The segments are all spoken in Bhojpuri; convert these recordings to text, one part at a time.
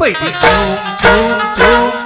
बैठी झूम झूम झूम झूम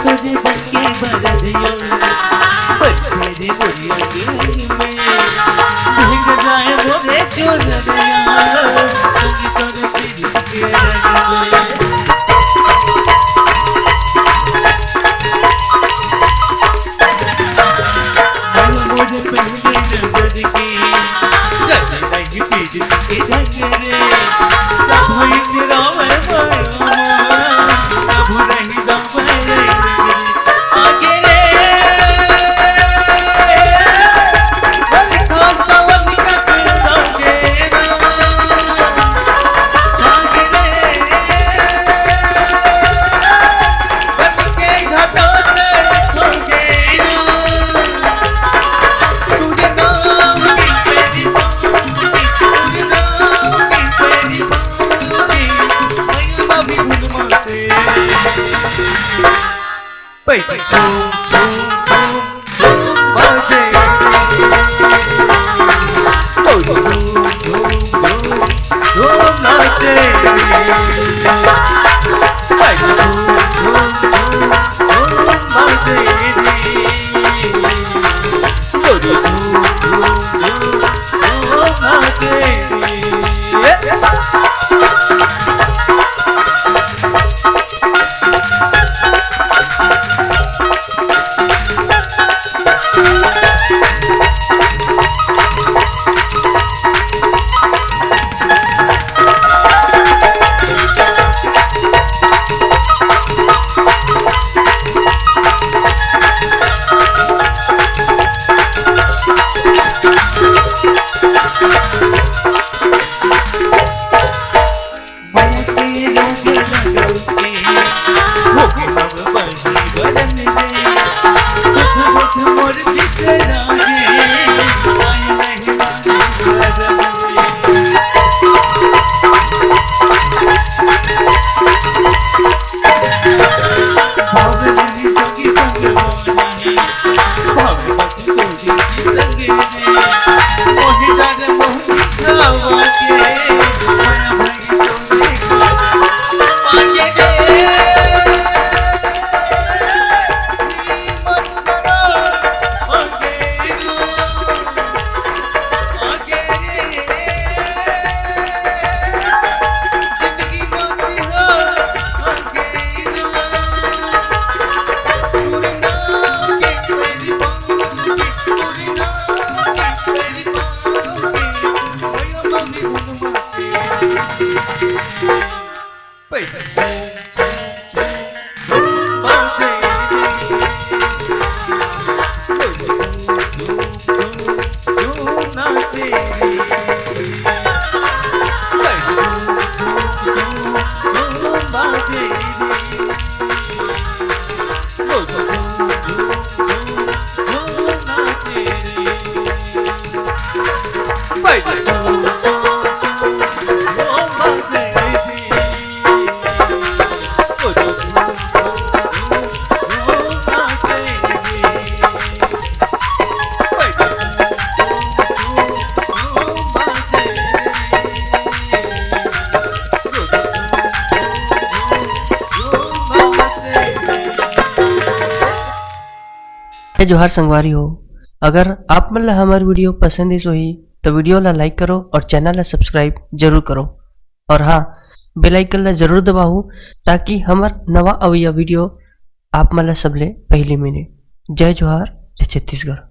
तुझे बच्चे बरदियों बच्चे बुढ़िया दिल में भीग जाए मोरे चोरिया तोरे पीर के रंग में मोरे पहली नजर की रंग पीर के ढंग रे सब हुई निरावे सब रही दम आगे रे जोहार संगवारी हो। अगर आप मन ला हमार वीडियो पसंद है ही तो वीडियो ला लाइक करो और चैनल ला सब्सक्राइब जरूर करो और हाँ बेल आइकन ला जरूर दबाओ ताकि हमार नवा अवैया वीडियो आप मन ला सबले पहले मिले। जय जोहार, जय छत्तीसगढ़।